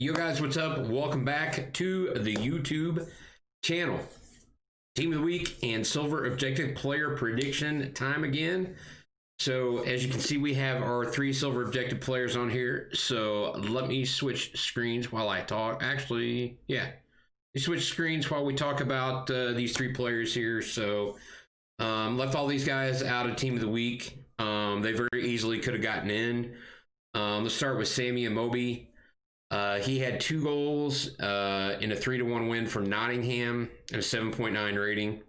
Yo guys, what's up? Welcome back to the YouTube channel. Team of the week and silver objective player prediction time again. So as you can see, we have our 3 silver objective players on here. So let me switch screens while I talk. Actually, yeah, we switch screens while we talk about these 3 players here. So left all these guys out of team of the week. They very easily could have gotten in. Let's start with Sammy Amobi. He had 2 goals in a 3-1 win from Nottingham and a 7.9 rating.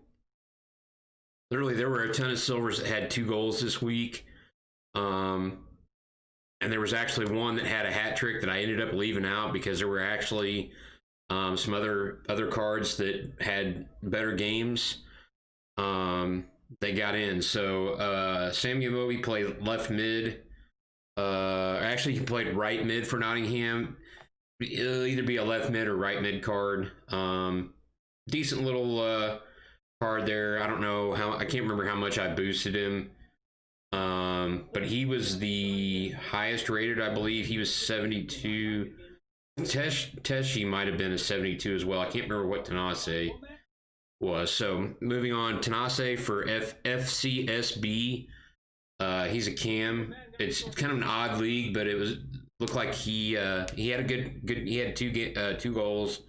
Literally, there were a ton of silvers that had 2 goals this week. And there was actually one that had a hat trick that I ended up leaving out because there were actually some other cards that had better games. They got in. So Sammy Amobi played left mid. Actually, he played right mid for Nottingham. It'll either be a left mid or right mid card. Decent little card there. I don't know how, I can't remember how much I boosted him. But he was the highest rated, I believe. He was 72. Teshi might have been a 72 as well. I can't remember what Tanase was. So moving on, Tanase for FCSB. He's a cam. It's kind of an odd league, but it looked like he had a good he had 2 goals,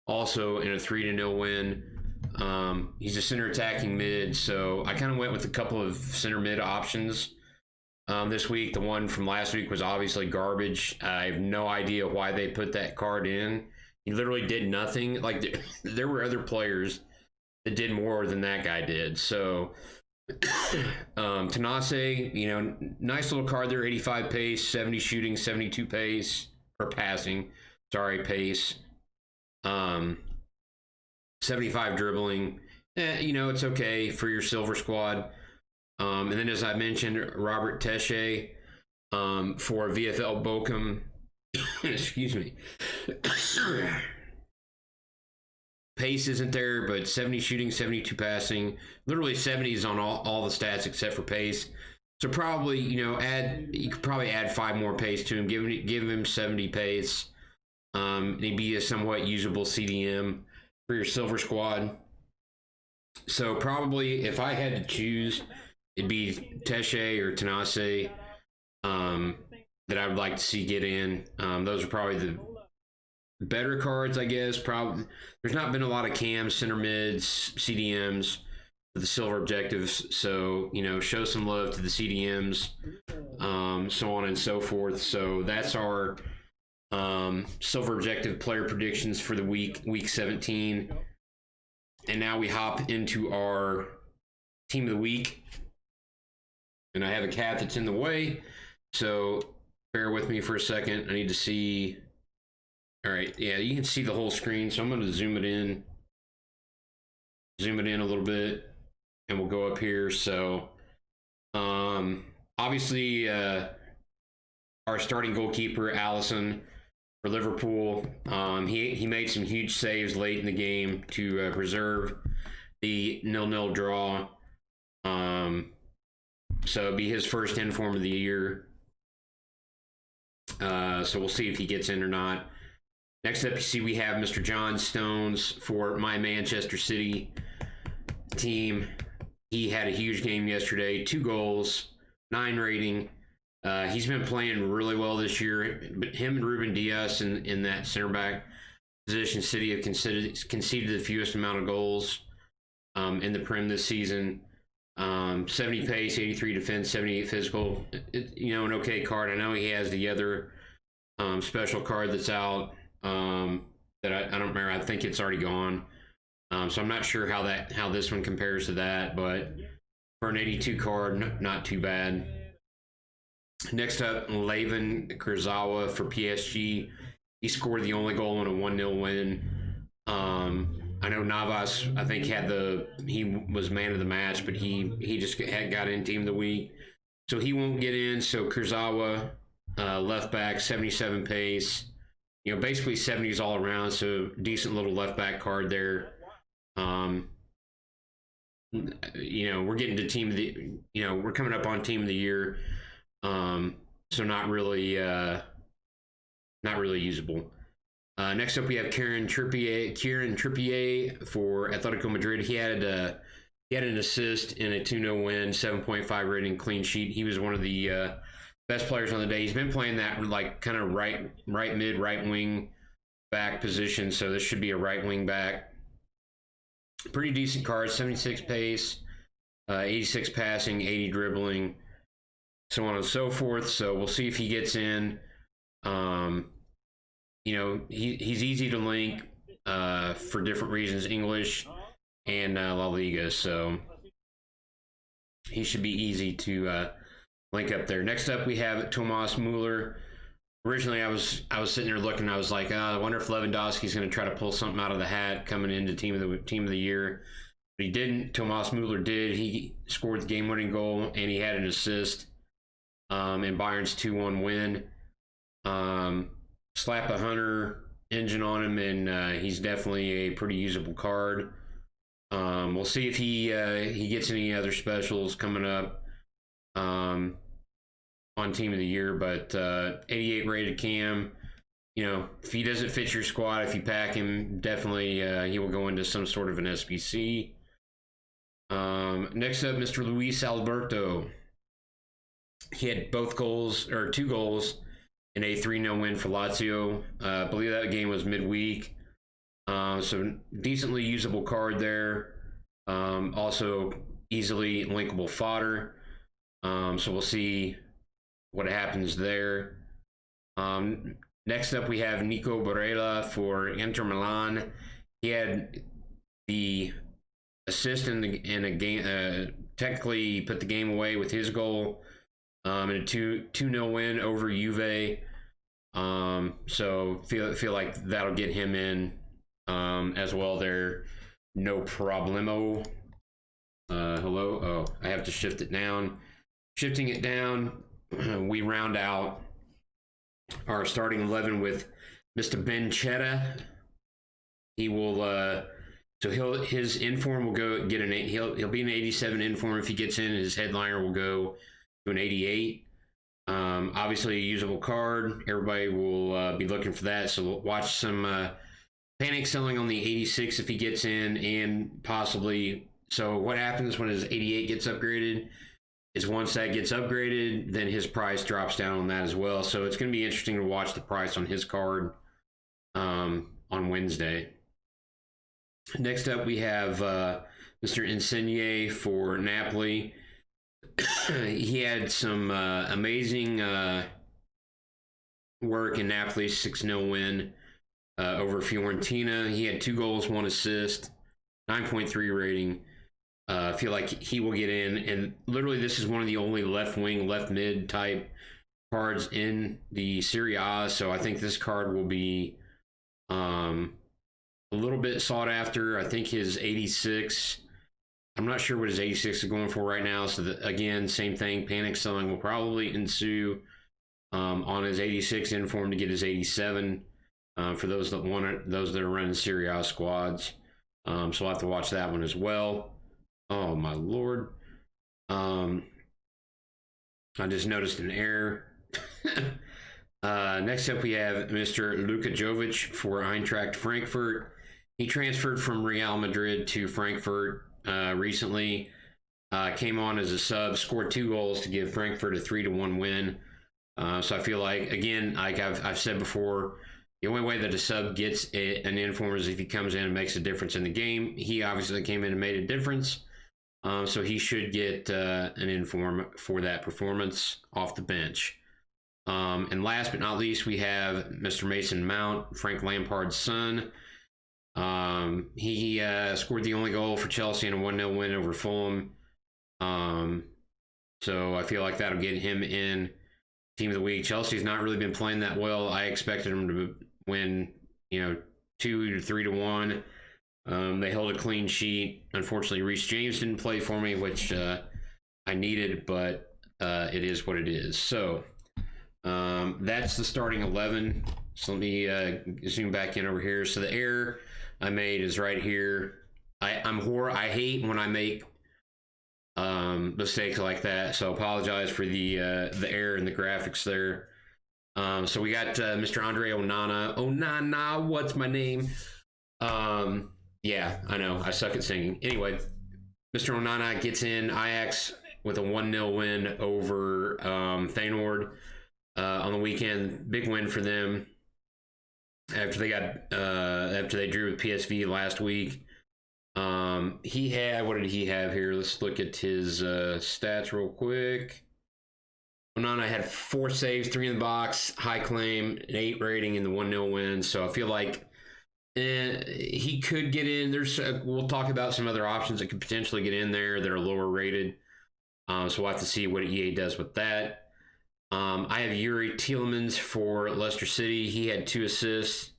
also in a 3-0 win. He's a center attacking mid, so I kind of went with a couple of center mid options this week. The one from last week was obviously garbage. I have no idea why they put that card in. He literally did nothing. Like there were other players that did more than that guy did. So Tanase, you know, nice little card there. 85 pace, 70 shooting, 72 pace or passing. Sorry, pace. 75 dribbling. You know, it's okay for your silver squad. And then, as I mentioned, Robert Tesche for VFL Bochum. Excuse me. Pace isn't there, but 70 shooting, 72 passing, literally 70s on all the stats except for pace. So probably, you know, you could probably add 5 more pace to him, give him 70 pace. And he'd be a somewhat usable CDM for your silver squad. So probably if I had to choose, it'd be Tesche or Tanase that I would like to see get in. Those are probably the better cards, I guess. Probably there's not been a lot of cams, center mids, CDMs for the silver objectives, so you know, show some love to the CDMs, so on and so forth. So that's our silver objective player predictions for the week 17. And now we hop into our team of the week, and I have a cat that's in the way, so bear with me for a second. I need to see. All right, yeah, you can see the whole screen, so I'm going to zoom it in a little bit, and we'll go up here. So, obviously, our starting goalkeeper, Allison, for Liverpool, he made some huge saves late in the game to preserve the 0-0 draw. So it'll be his first inform of the year. So we'll see if he gets in or not. Next up, you see we have Mr. John Stones for my Manchester City team. He had a huge game yesterday, 2 goals, 9 rating. He's been playing really well this year. But him and Ruben Diaz in that center back position, City have conceded the fewest amount of goals in the Prem this season. 70 pace, 83 defense, 78 physical. You know, an okay card. I know he has the other special card that's out. That I don't remember. I think it's already gone. So I'm not sure how this one compares to that, but for an 82 card, not too bad. Next up, Layvin Kurzawa for PSG. He scored the only goal in a 1-0 win. I know Navas, I think, he was man of the match, but he just got in team of the week. So he won't get in. So Kurzawa, left back, 77 pace. You know, basically 70s all around, so decent little left back card there. You know, we're getting to team of the, you know, we're coming up on team of the year. So not really usable. Next up, we have Kieran Trippier for Atletico Madrid. He had an assist in a 2-0 win, 7.5 rating, clean sheet. He was one of the best players on the day. He's been playing that like kind of right mid, right wing back position. So this should be a right wing back. Pretty decent card, 76 pace, 86 passing, 80 dribbling, so on and so forth. So we'll see if he gets in. He's easy to link for different reasons, English and La Liga. So he should be easy to link up there. Next up, we have Thomas Muller. Originally, I was sitting there looking. I was like, I wonder if Lewandowski's going to try to pull something out of the hat coming into team of the year. But he didn't. Thomas Muller did. He scored the game-winning goal, and he had an assist in Bayern's 2-1 win. Slap a Hunter engine on him, and he's definitely a pretty usable card. We'll see if he gets any other specials coming up on team of the year. But 88 rated Cam, if he doesn't fit your squad, if you pack him, definitely he will go into some sort of an SBC. Next up, Mr. Luis Alberto. He had two goals in a 3-0 win for Lazio. I believe that game was midweek. So decently usable card there. Also easily linkable fodder. So we'll see what happens there. Next up, we have Nico Barella for Inter Milan. He had the assist in a game. Technically, put the game away with his goal. In a 2-0 win over Juve. So feel like that'll get him in as well there. No problemo. Hello. Oh, I have to shift it down. Shifting it down, we round out our starting 11 with Mr. Ben Chetta. He will his inform will go get he'll be an 87 inform. If he gets in, his headliner will go to an 88. Obviously a usable card. Everybody will be looking for that. So we'll watch some panic selling on the 86 if he gets in, and possibly. So what happens when his 88 gets upgraded is once that gets upgraded, then his price drops down on that as well. So it's going to be interesting to watch the price on his card on Wednesday. Next up, we have Mr. Insigne for Napoli. He had some amazing work in Napoli's 6-0 win over Fiorentina. He had 2 goals, 1 assist, 9.3 rating. I feel like he will get in, and literally this is one of the only left wing, left mid type cards in the Serie A, so I think this card will be a little bit sought after. I think his 86, I'm not sure what his 86 is going for right now, so again, same thing, panic selling will probably ensue on his 86 inform to get his 87 for those that are running Serie A squads. So I'll have to watch that one as well. Oh my lord. I just noticed an error. Next up, we have Mr. Luka Jovic for Eintracht Frankfurt. He transferred from Real Madrid to Frankfurt recently. Came on as a sub, scored 2 goals to give Frankfurt a 3-1 win. So I feel like, again, like I've said before, the only way that a sub gets an inform is if he comes in and makes a difference in the game. He obviously came in and made a difference. So he should get an inform for that performance off the bench. And last but not least, we have Mr. Mason Mount, Frank Lampard's son. He scored the only goal for Chelsea in a 1-0 win over Fulham. So I feel like that'll get him in team of the week. Chelsea's not really been playing that well. I expected them to win, 2 to 3-1. They held a clean sheet. Unfortunately, Reece James didn't play for me, which I needed, but it is what it is. So that's the starting 11. So let me zoom back in over here. So the error I made is right here. I hate when I make mistakes like that. So I apologize for the error in the graphics there. So we got Mr. Andre Onana. Onana, what's my name? Yeah, I know. I suck at singing. Anyway, Mr. Onana gets in Ajax with a 1-0 win over Feyenoord on the weekend. Big win for them after they drew with PSV last week. He had, what did he have here? Let's look at his stats real quick. Onana had 4 saves, 3 in the box, high claim, an 8 rating in the 1-0 win. So I feel like he could get in. We'll talk about some other options that could potentially get in there that are lower rated. So we'll have to see what EA does with that. I have Yuri Tielemans for Leicester City. He had 2 assists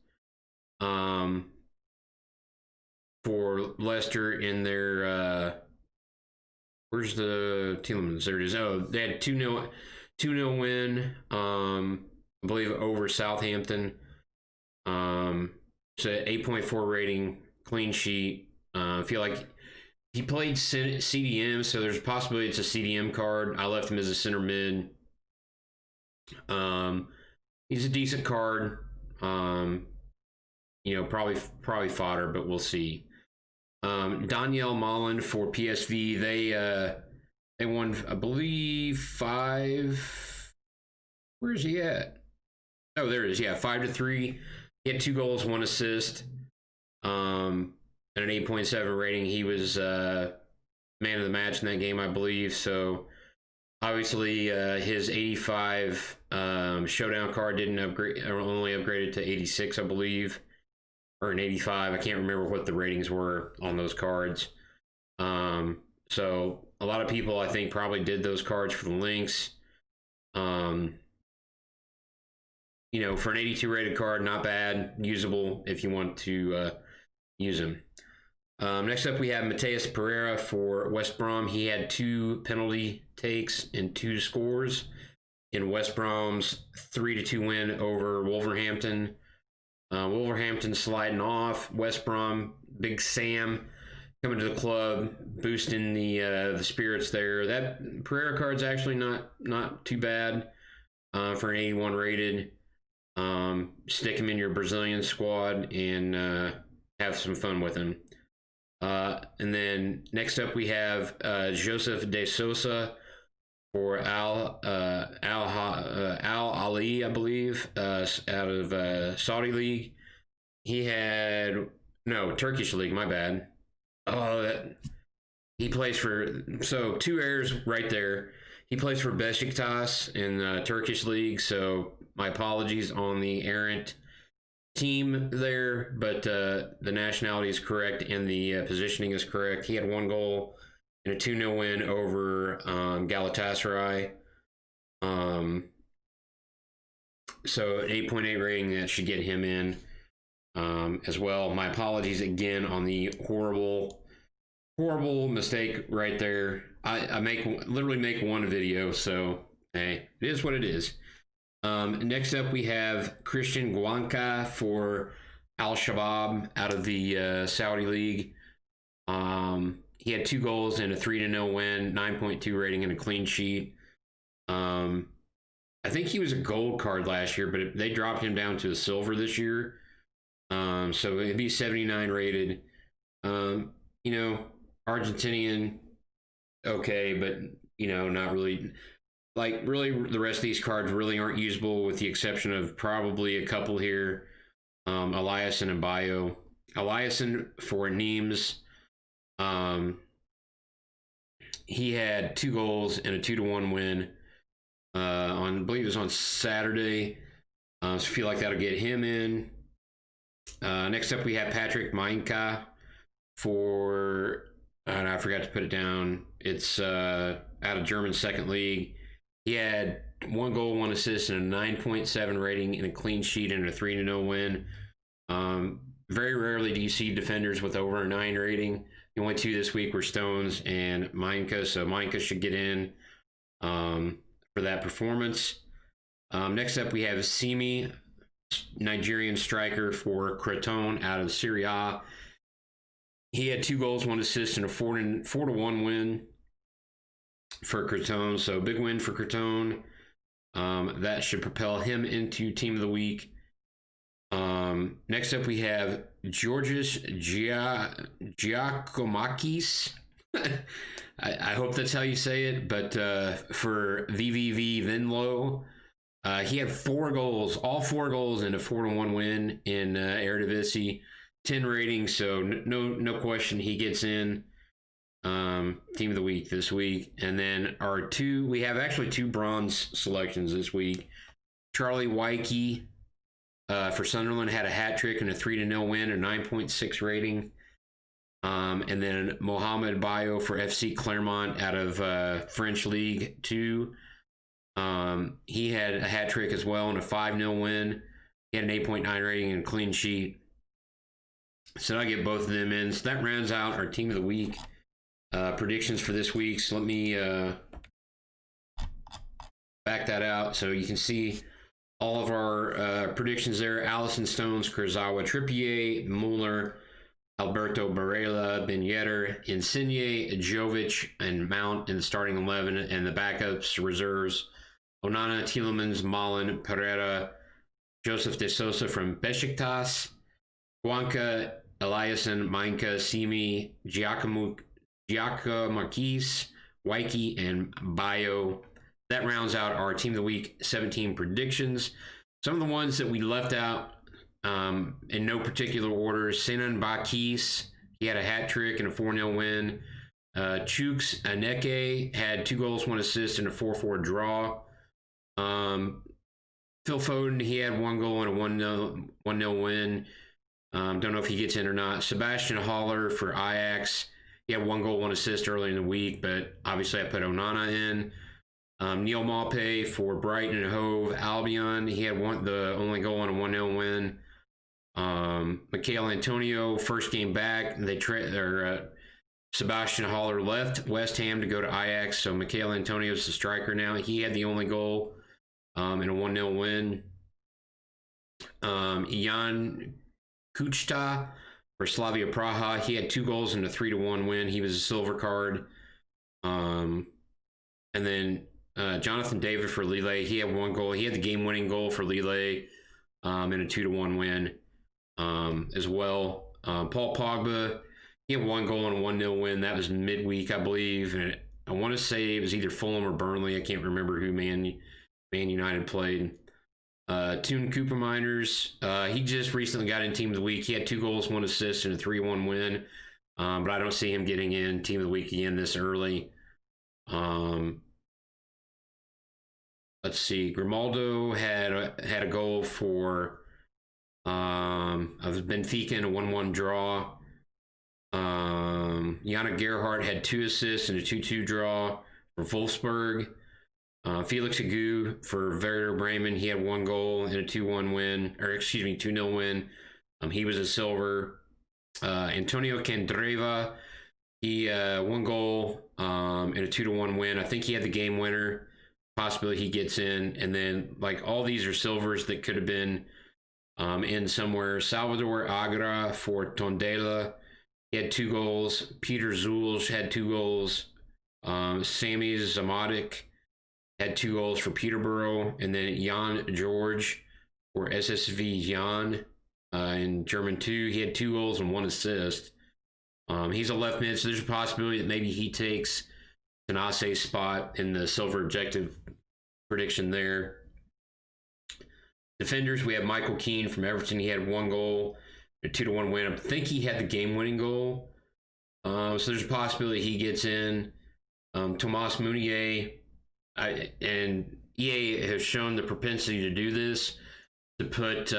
for Leicester in their where's the Tielemans? There it is. Oh, they had 2-0 win, I believe, over Southampton. So 8.4 rating, clean sheet. I feel like he played CDM, so there's a possibility it's a CDM card. I left him as a center mid. He's a decent card. Probably fodder, but we'll see. Daniel Malin for PSV. They won, I believe, 5. Where's he at? Oh, there it is. Yeah, 5-3. He had 2 goals, 1 assist, and an 8.7 rating. He was man of the match in that game, I believe. So obviously, his 85 showdown card didn't upgrade, or only upgraded to 86, I believe, or an 85. I can't remember what the ratings were on those cards. So a lot of people, I think, probably did those cards for the links. For an 82 rated card, not bad, usable if you want to use him. Next up, we have Mateus Pereira for West Brom. He had 2 penalty takes and 2 scores in West Brom's 3-2 win over Wolverhampton. Wolverhampton sliding off. West Brom, Big Sam coming to the club, boosting the spirits there. That Pereira card's actually not too bad for an 81 rated. Stick him in your Brazilian squad and have some fun with him. And then next up we have Joseph De Sousa for Al Ali, I believe, out of Saudi League. He had Turkish League. My bad. He plays for 2 errors right there. He plays for Besiktas in the Turkish League, so my apologies on the errant team there, but the nationality is correct and the positioning is correct. He had 1 goal in a 2-0 win over Galatasaray. So an 8.8 rating, that should get him in as well. My apologies again on the horrible mistake right there. I literally make 1 video, so hey, it is what it is. Next up, we have Christian Guanca for Al Shabaab out of the Saudi League. He had 2 goals and a 3-0 win, 9.2 rating, and a clean sheet. I think he was a gold card last year, but they dropped him down to a silver this year. So it'd be 79 rated. Argentinian, okay, but not really. Like, really, the rest of these cards really aren't usable, with the exception of probably a couple here. Eliasson and Bayo. Eliasson for Nimes. He had 2 goals and a 2-1 win I believe it was on Saturday. So I feel like that'll get him in. Next up, we have Patrick Mainka for, and I forgot to put it down. It's out of German second league. He had 1 goal, 1 assist, and a 9.7 rating and a clean sheet and a 3-0 win. Very rarely do you see defenders with over a 9 rating. The only 2 this week were Stones and Mainka, so Mainka should get in for that performance. Next up, we have Simi, Nigerian striker for Crotone out of Serie A. He had 2 goals, 1 assist, and a 4-1 win for Crotone. So big win for Crotone. That should propel him into team of the week. Next up, we have Georgios Giacomakis. I hope that's how you say it, but for VVV Venlo, he had 4 goals, all 4 goals in a 4-1 win in Eredivisie, 10 rating, so no question he gets in team of the week this week. And then we have actually 2 bronze selections this week. Charlie Wyke for Sunderland had a hat trick and a 3-0 win, a 9.6 rating. And then Mohamed Bayo for FC Clermont out of French League 2. He had a hat trick as well and a 5-0 win. He had an 8.9 rating and a clean sheet. So I get both of them in. So that rounds out our team of the week predictions for this week. So let me back that out so you can see all of our predictions there. Allison Stones, Kurzawa, Trippier, Muller, Alberto Barella, Ben Yedder, Insigne, Jovic, and Mount in the starting 11, and the backups, reserves, Onana, Tielemans, Malen, Pereira, Joseph De Sosa from Besiktas, Juanca, Eliasson, Mainka, Simi, Giacomakis, Wyke, and Bayo. That rounds out our Team of the Week 17 predictions. Some of the ones that we left out in no particular order: Sinan Bakis, he had a hat trick and a 4-0 win. Chuks Aneke had 2 goals, 1 assist, and a 4-4 draw. Phil Foden, he had 1 goal and a 1-0 win. Don't know if he gets in or not. Sebastian Haller for Ajax, he had 1 goal, 1 assist early in the week, but obviously I put Onana in. Neil Maupay for Brighton and Hove Albion, he had the only goal and a 1-0 win. Michael Antonio, first game back, Sebastian Haller left West Ham to go to Ajax, so Michael Antonio's the striker now. He had the only goal and a 1-0 win. Jan Kuchta for Slavia Praha, he had 2 goals and a 3-1 win. He was a silver card. And then Jonathan David for Lille, he had 1 goal. He had the game-winning goal for Lille and a 2-1 win as well. Paul Pogba, he had 1 goal and a 1-0 win. That was midweek, I believe. And I want to say it was either Fulham or Burnley. I can't remember who Man United played. Toon Cooper Miners, he just recently got in Team of the Week. He had 2 goals, 1 assist, and a 3-1 win. But I don't see him getting in Team of the Week again this early. Let's see. Grimaldo had a goal for Benfica in a 1-1 draw. Yannick Gerhardt had 2 assists and a 2-2 draw for Wolfsburg. Felix Agu for Werder Bremen, he had 1 goal and a 2-1 win, 2-0 win. He was a silver. Antonio Candreva, he 1 goal and a 2-1 win. I think he had the game winner. Possibly he gets in. And then, all these are silvers that could have been in somewhere. Salvador Agra for Tondela, he had 2 goals. Peter Zulj had 2 goals. Sami Zamodik had 2 goals for Peterborough. And then Jan George for SSV Jan in German 2. He had 2 goals and 1 assist. He's a left mid, so there's a possibility that maybe he takes Tanase's spot in the silver objective prediction there. Defenders, we have Michael Keane from Everton. He had 1 goal, a 2-1 win. I think he had the game-winning goal. So there's a possibility he gets in. Tomas Meunier, and EA has shown the propensity to do this, to put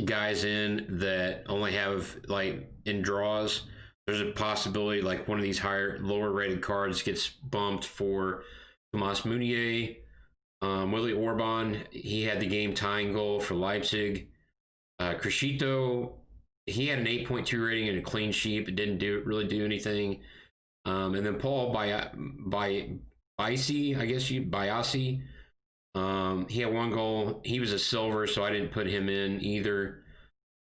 guys in that only have in draws. There's a possibility one of these lower rated cards gets bumped for Tomas Meunier. Willie Orban, he had the game tying goal for Leipzig. Crescito, he had an 8.2 rating and a clean sheet, but didn't really do anything. And then Paul Biasi, he had 1 goal. He was a silver, so I didn't put him in either.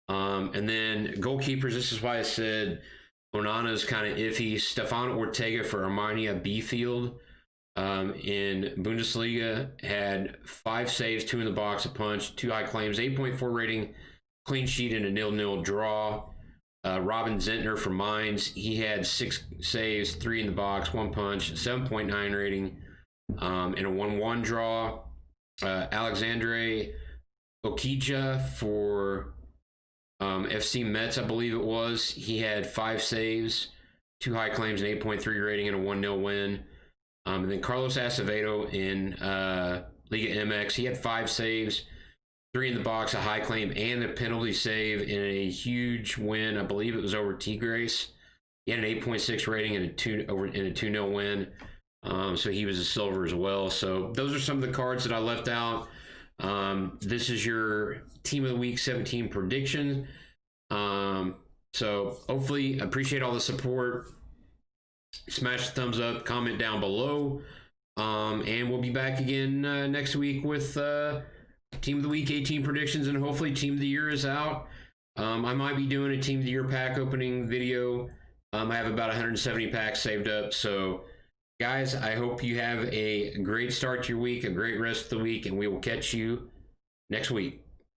And then goalkeepers, this is why I said Onana's kind of iffy. Stefan Ortega for Armania Bielefeld. in Bundesliga, had 5 saves, 2 in the box, a punch, 2 high claims, 8.4 rating, clean sheet, and a 0-0 draw. Robin Zentner from Mainz, he had 6 saves, 3 in the box, 1 punch, 7.9 rating, and a 1-1 draw. Alexandre Okija for FC Metz, I believe it was. He had 5 saves, 2 high claims, an 8.3 rating, and a 1-0 win. And then Carlos Acevedo in Liga MX, he had 5 saves, 3 in the box, a high claim, and a penalty save in a huge win. I believe it was over Tigres. He had an 8.6 rating and a 2-0 win. So he was a silver as well. So those are some of the cards that I left out. This is your Team of the Week 17 prediction. So hopefully, appreciate all the support. Smash the thumbs up, comment down below. And we'll be back again next week with Team of the Week 18 predictions, and hopefully Team of the Year is out. I might be doing a Team of the Year pack opening video. I have about 170 packs saved up. So, guys, I hope you have a great start to your week, a great rest of the week, and we will catch you next week.